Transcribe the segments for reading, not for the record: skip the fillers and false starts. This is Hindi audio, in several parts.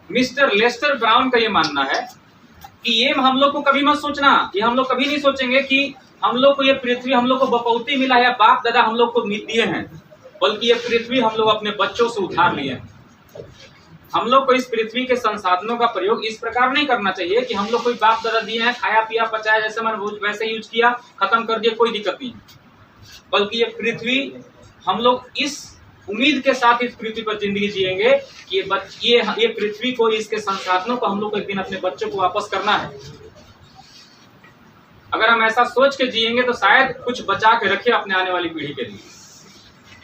मिस्टर लेस्टर ब्राउन का ये मानना है कि ये हम लोग को कभी मत सोचना, ये हम लोग कभी नहीं सोचेंगे कि हम लोग को ये पृथ्वी हम लोग को बपौती मिला है, बाप दादा हम लोग को दिए हैं, बल्कि ये पृथ्वी हम लोग अपने बच्चों से उधार लिए हैं। हम लोग को इस पृथ्वी के संसाधनों का प्रयोग इस प्रकार नहीं करना चाहिए कि हम लोग कोई बाप दादा दिए हैं, खाया पिया पचाया, जैसे मन वैसे यूज किया, खत्म कर दिया, कोई दिक्कत नहीं, बल्कि ये पृथ्वी हम लोग इस उम्मीद के साथ इस पृथ्वी पर जिंदगी जिएंगे कि ये पृथ्वी को, इसके संसाधनों को हम लोग को एक दिन अपने बच्चों को वापस करना है। अगर हम ऐसा सोच के जिएंगे तो शायद कुछ बचा के रखे अपने आने वाली पीढ़ी के लिए।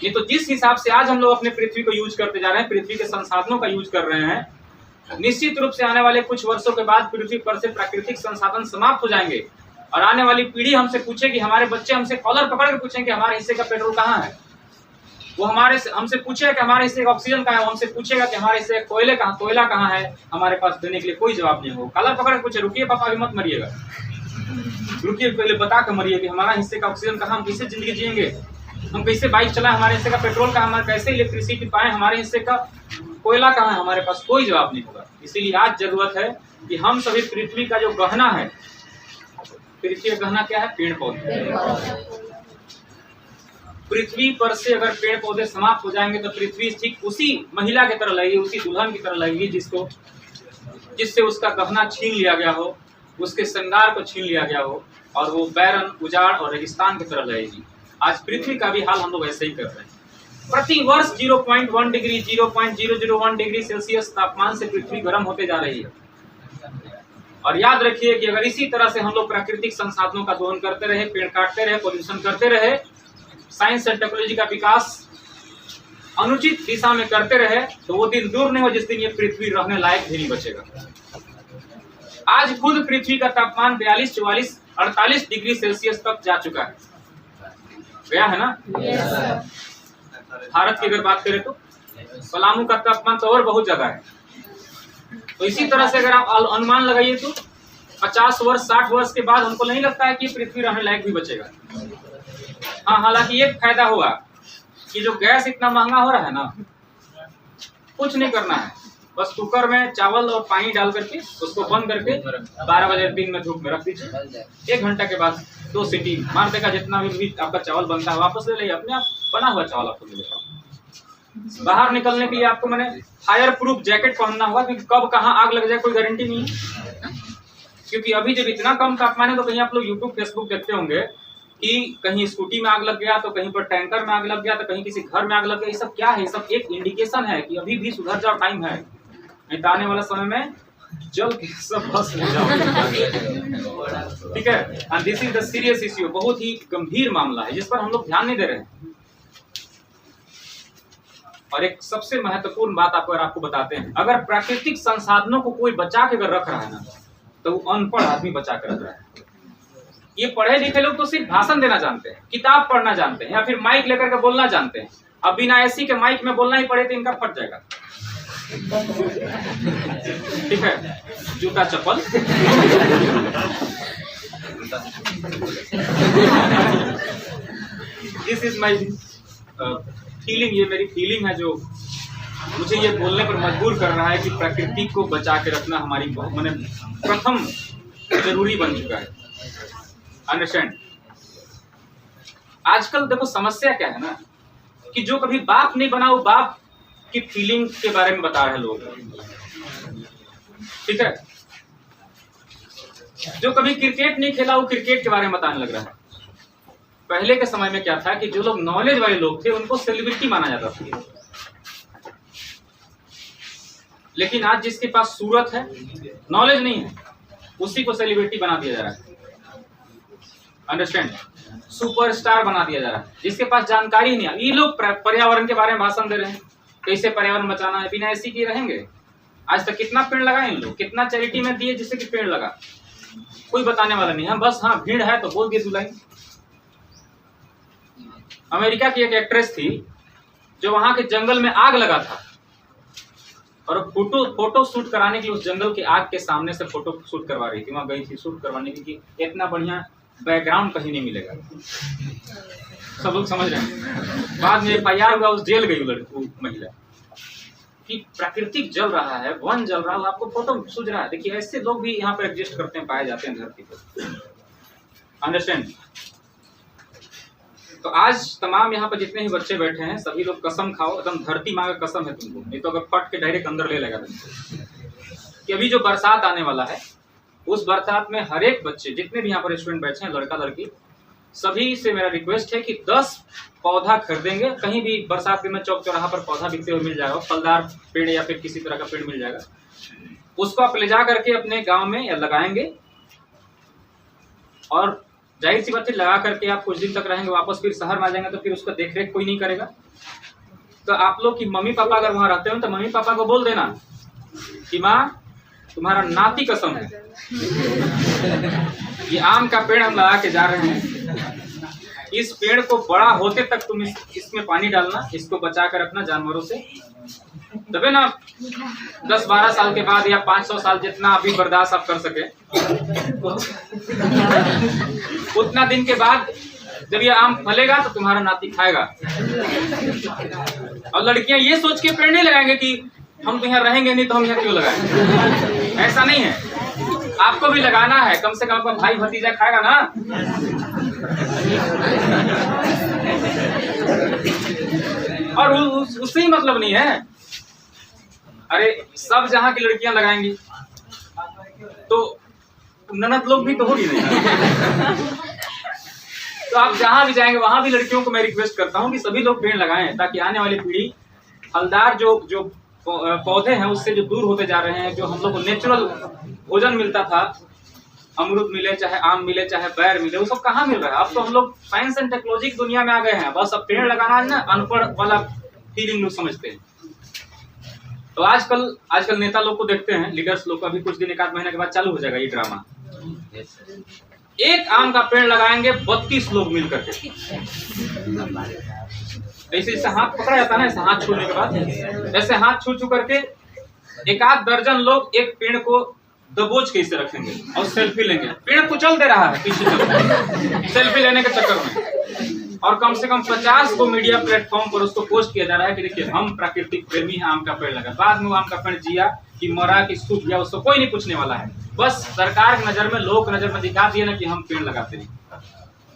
ये तो जिस हिसाब से आज हम लोग अपने पृथ्वी को यूज करते जा रहे हैं, पृथ्वी के संसाधनों का यूज कर रहे हैं, निश्चित रूप से आने वाले कुछ वर्षों के बाद पृथ्वी पर से प्राकृतिक संसाधन समाप्त हो जाएंगे और आने वाली पीढ़ी हमसे पूछेगी, हमारे बच्चे हमसे कॉलर पकड़ के पूछेंगे हमारे हिस्से का पेट्रोल कहाँ है, वो हमसे पूछेगा कि हमारे हिस्से का ऑक्सीजन कहाँ है, वो हमसे पूछेगा कि हमारे हिस्से कोयला कहाँ है, हमारे पास देने के लिए कोई जवाब नहीं होगा। कॉलर पकड़ के पूछे, रुकिए पापा अभी मत मरिएगा, रुकिए पहले बता के मरिए कि हमारा हिस्से का ऑक्सीजन कहाँ, हम कैसे जिंदगी जिएंगे, हम कैसे बाइक चलाएं, हमारे हिस्से का पेट्रोल कहाँ, हमारे कैसे इलेक्ट्रिसिटी पाए, हमारे हिस्से का कोयला कहाँ है, हमारे पास कोई जवाब नहीं होगा। इसीलिए आज जरूरत है कि हम सभी पृथ्वी का जो गहना है, पृथ्वी का गहना क्या है, पेड़ पौधे। पृथ्वी पर से अगर पेड़ पौधे समाप्त हो जाएंगे तो पृथ्वी ठीक उसी महिला की तरह लगेगी, उसी दुल्हन की तरह लगेगी जिससे उसका गहना छीन लिया गया हो, उसके श्रृंगार को छीन लिया गया हो और वो बैरन, उजाड़ और रेगिस्तान की तरह लगेगी। आज पृथ्वी का भी हाल हम लोग ऐसे ही कर रहे हैं। प्रति वर्ष 0.1 डिग्री 0.001 डिग्री सेल्सियस तापमान से पृथ्वी गर्म होते जा रही है। और याद रखिए कि अगर इसी तरह से हम लोग प्राकृतिक संसाधनों का दोहन करते रहे, पेड़ काटते रहे, पोल्यूशन करते रहे, साइंस एंड टेक्नोलॉजी का विकास अनुचित दिशा में करते रहे, तो वो दिन दूर नहीं हो जिस दिन ये पृथ्वी रहने लायक भी नहीं बचेगा। आज खुद पृथ्वी का तापमान 42, 44, 48 डिग्री सेल्सियस तक जा चुका है, गया है ना। भारत की अगर बात करें तो पलामू का तापमान तो और बहुत ज्यादा है। तो इसी तरह से अगर आप अनुमान लगाइए तो 50 वर्ष 60 वर्ष के बाद हमको नहीं लगता है कि पृथ्वी रहने लायक भी बचेगा। हाँ, हालांकि एक फायदा होगा कि जो गैस इतना महंगा हो रहा है ना, कुछ नहीं करना है, बस कुकर में चावल और पानी डाल करके उसको बंद करके 12 बजे दिन में धूप में रख दीजिए, 1 घंटा के बाद 2 सीटी मार देगा, जितना भी आपका चावल बनता है वापस ले लीजिए, अपने आप बना हुआ चावल आपको मिलेगा। बाहर निकलने के लिए आपको मैंने फायर प्रूफ जैकेट पहनना होगा, क्योंकि कब कहाँ आग लग जाए कोई गारंटी नहीं है। क्योंकि अभी जब इतना कम तापमान है तो कहीं आप लोग यूट्यूब फेसबुक देखते होंगे कि कहीं स्कूटी में आग लग गया, तो कहीं पर टैंकर में आग लग गया, तो कहीं किसी घर में आग लग गया। ये सब क्या है? ये सब एक इंडिकेशन है कि अभी भी सुधर जाओ, टाइम है, नहीं तो आने वाला समय में जल के सब बस हो जाओगे। ठीक है, and this is the serious issue, बहुत ही गंभीर मामला है जिस पर हम लोग ध्यान नहीं दे रहे हैं। और एक सबसे महत्वपूर्ण बात आपको बताते हैं, अगर प्राकृतिक संसाधनों को कोई बचा के अगर रख रहा है ना, तो वो अनपढ़ आदमी बचा कर रख रहा है। ये पढ़े लिखे लोग तो सिर्फ भाषण देना जानते हैं, किताब पढ़ना जानते हैं, या फिर माइक लेकर के बोलना जानते हैं। अब बिना एसी के माइक में बोलना ही पड़े तो इनका फट जाएगा। ठीक है, जूता चप्पल दिस इज माई फीलिंग, ये मेरी फीलिंग है जो मुझे ये बोलने पर मजबूर कर रहा है कि प्रकृति को बचा के रखना हमारी मैंने प्रथम जरूरी बन चुका है। अंडरस्टैंड? आजकल देखो समस्या क्या है ना, कि जो कभी बाप नहीं बना वो बाप की फीलिंग के बारे में बता रहे हैं लोग। ठीक है, जो कभी क्रिकेट नहीं खेला वो क्रिकेट के बारे में बताने लग रहा है। पहले के समय में क्या था कि जो लोग नॉलेज वाले लोग थे उनको सेलिब्रिटी माना जाता था, लेकिन आज जिसके पास सूरत है, नॉलेज नहीं है, उसी को सेलिब्रिटी बना दिया जा रहा है। अंडरस्टैंड? सुपरस्टार बना दिया जा रहा है, जिसके पास जानकारी नहीं है। ये लोग पर्यावरण के बारे में भाषण दे रहे हैं, कैसे पर्यावरण बचाना है, बिना ऐसी के रहेंगे। आज तक कितना पेड़ लगाए इन लोग, कितना चैरिटी में दिए जिससे कि पेड़ लगा, कोई बताने वाला नहीं है। बस हाँ भीड़ है तो बोल दिए दुलाई। अमेरिका की एक एक्ट्रेस थी जो वहां के जंगल में आग लगा था और फोटो शूट कराने के लिए उस जंगल के आग के सामने से फोटो शूट करवा रही थी। वहां गई थी शूट करवाने की कि इतना बढ़िया बैकग्राउंड कहीं नहीं मिलेगा। सब लोग समझ रहे हैं। बाद में FIR हुआ, उस जेल गई वो महिला। कि प्राकृतिक जल रहा है, वन जल रहा है, आपको फोटो सूझ रहा है। देखिए ऐसे लोग भी यहाँ पर एग्जिस्ट करते हैं, पाए जाते हैं धरती पर। अंडरस्टैंड? तो आज तमाम यहाँ पर जितने ही बच्चे बैठे हैं सभी लोग कसम खाओ, एकदम धरती माँ का कसम है तुमको, नहीं तो अगर फट के डायरेक्ट अंदर ले लेगा तुमको, कि अभी जो बरसात आने वाला है उस बरसात में हर एक बच्चे जितने भी यहाँ पर स्टूडेंट बैठे हैं, लड़का लड़की, सभी से मेरा रिक्वेस्ट है कि 10 पौधा खरीदेंगे। कहीं भी बरसात में चौक चौराहा पर पौधा बिकते हुए मिल जाएगा, फलदार पेड़ या फिर किसी तरह का पेड़ मिल जाएगा, उसको आप ले जा करके अपने गांव में या लगाएंगे। और जाहिर सी बात है, लगा करके आप कुछ दिन तक रहेंगे, वापस फिर शहर में आ जाएंगे तो फिर उसका देखरेख कोई नहीं करेगा। तो आप लोग की मम्मी पापा अगर वहां रहते हो तो मम्मी पापा को बोल देना कि माँ तुम्हारा नाती कसम है, ये आम का पेड़ हम लगा के जा रहे हैं, इस पेड़ को बड़ा होते तक तुम इसमें पानी डालना, इसको बचा कर रखना जानवरों से, तबे ना 10-12 साल के बाद या 500 साल जितना अभी बर्दाश्त आप कर सके, उतना दिन के बाद जब ये आम फलेगा तो तुम्हारा नाती खाएगा। और लड़कियां ये सोच के पेड़ नहीं लगाएंगे कि हम तो यहाँ रहेंगे नहीं तो हम यहाँ क्यों लगाएं। ऐसा नहीं है, आपको भी लगाना है, कम से कम आपका भाई भतीजा खाएगा ना। और उससे ही मतलब नहीं है, अरे सब जहाँ की लड़कियां लगाएंगी तो ननद लोग भी तो होगी नहीं। तो आप जहां भी जाएंगे वहां भी लड़कियों को मैं रिक्वेस्ट करता हूं कि सभी लोग पेड़ लगाएं, ताकि आने वाली पीढ़ी फलदार जो पौधे हैं उससे जो दूर होते जा रहे हैं। जो हम लोग को नेचुरल भोजन मिलता था, अमरूद मिले चाहे आम मिले चाहे बैर मिले, वो सब कहाँ मिल रहा है। अब तो हम लोग साइंस एंड टेक्नोलॉजी की दुनिया में आ गए हैं, बस अब पेड़ लगाना है ना अनपढ़ वाला फीलिंग लोग समझते हैं। तो आजकल नेता लोग को देखते हैं, लीडर्स लोग, अभी कुछ दिन 1-8 महीने के बाद चालू हो जाएगा ये ड्रामा। एक आम का पेड़ लगाएंगे 32 लोग मिल करके, ऐसे हाथ पकड़ा जाता है ना, ऐसे हाथ छूने के बाद ऐसे हाथ छू करके 1-8 दर्जन लोग एक पेड़ को दबोच के इसे रखेंगे और सेल्फी लेंगे। पेड़ कुचल दे रहा है पीछे सेल्फी लेने के चक्कर में, और कम से कम 50 को मीडिया प्लेटफॉर्म पर उसको पोस्ट किया जा रहा है कि देखिए हम प्राकृतिक प्रेमी हैं, आम का पेड़ लगा। बाद में आम का पेड़ जिया कि मरा कि सूख गया उसको कोई नहीं पूछने वाला है, बस सरकार की नजर में, लोक नजर में दिखा दिया ना कि हम पेड़ लगाते हैं।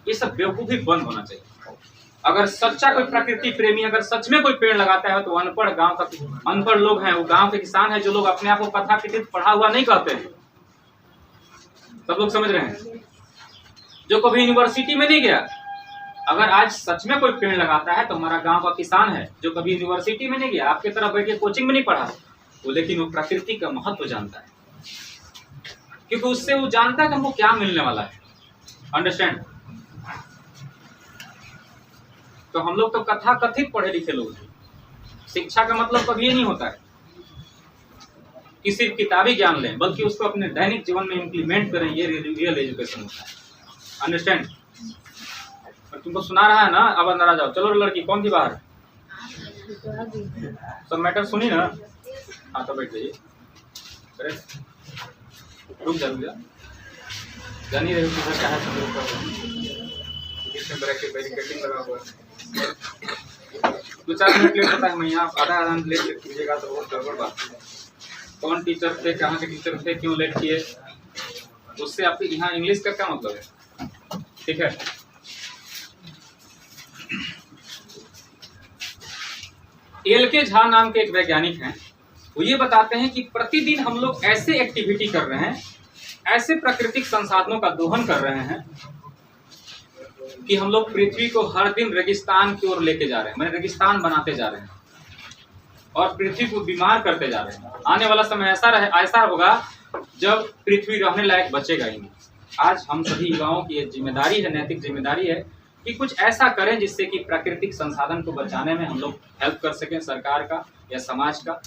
ये सब बेवकूफी बंद होना चाहिए। अगर सच्चा कोई प्रकृति प्रेमी अगर सच में कोई पेड़ लगाता है तो अनपढ़ गांव का अनपढ़ लोग हैं, वो गांव के किसान हैं, जो लोग अपने आप को कथाकथित पढ़ा हुआ नहीं कहते हैं, सब लोग समझ रहे हैं, जो कभी यूनिवर्सिटी में नहीं गया, अगर आज सच में कोई पेड़ लगाता है तो हमारा गांव का किसान है जो कभी यूनिवर्सिटी में नहीं गया, आपके तरफ बैठ के कोचिंग में नहीं पढ़ा, वो लेकिन वो प्रकृति का महत्व जानता है, क्योंकि उससे वो जानता है कि हमको क्या मिलने वाला है। अंडरस्टैंड? तो हम लोग तो कथा कथित पढ़े लिखे लोग हैं। शिक्षा का मतलब कभी ये नहीं होता है कि सिर्फ किताबी ज्ञान लें, बल्कि उसको अपने दैनिक जीवन में इम्प्लीमेंट करें, ये रियल एजुकेशन होता है। अंडरस्टैंड? तुमको सुना रहा है ना, अब अंदर आ जाओ। चलो लड़की कौन थी बाहर, सब मैटर सुनी ना? हाँ तो बैठ जाइए, रुक जा जान ही रहे क्या है, बैरिकेडिंग लगा हुआ है। 2-4 मिनट लेट होता है, मैं यहाँ आधा मिनट लेट कीजिएगा तो बहुत गड़बड़ बात है। कौन टीचर थे, कहाँ के टीचर थे, क्यों लेट किए, उससे आपके यहाँ इंग्लिश का क्या मतलब है? ठीक है, एल.के. झा नाम के एक वैज्ञानिक हैं, वो ये बताते हैं कि प्रतिदिन हम लोग ऐसे एक्टिविटी कर रहे हैं, ऐसे प्राकृतिक संसाधनों का दोहन कर रहे हैं कि हम लोग पृथ्वी को हर दिन रेगिस्तान की ओर लेके जा रहे हैं, मैंने रेगिस्तान बनाते जा रहे हैं और पृथ्वी को बीमार करते जा रहे हैं। आने वाला समय ऐसा होगा जब पृथ्वी रहने लायक बचेगा ही नहीं। आज हम सभी युवाओं की ये जिम्मेदारी है, नैतिक जिम्मेदारी है कि कुछ ऐसा करें जिससे कि प्राकृतिक संसाधन को बचाने में हम लोग हेल्प कर सकें, सरकार का या समाज का।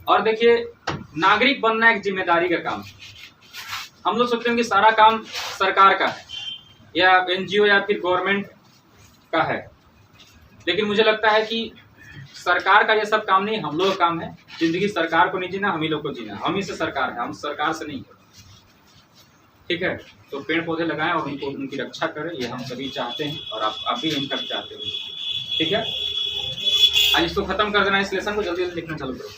और देखिए, नागरिक बनना एक जिम्मेदारी का काम है। हम लोग सोचते हैं कि सारा काम सरकार का है या एनजीओ या फिर गवर्नमेंट का है, लेकिन मुझे लगता है कि सरकार का ये सब काम नहीं, हम लोग का काम है। जिंदगी सरकार को नहीं जीना, हम ही लोग को जीना, हम ही से सरकार है, हम सरकार से नहीं। ठीक है, तो पेड़ पौधे लगाएं और उनको उनकी रक्षा करें, ये हम सभी चाहते हैं और आप भी इनका चाहते हैं। ठीक है, आज इसको खत्म कर देना, इस लेसन को जल्दी जल्दी लिखना चालू करो।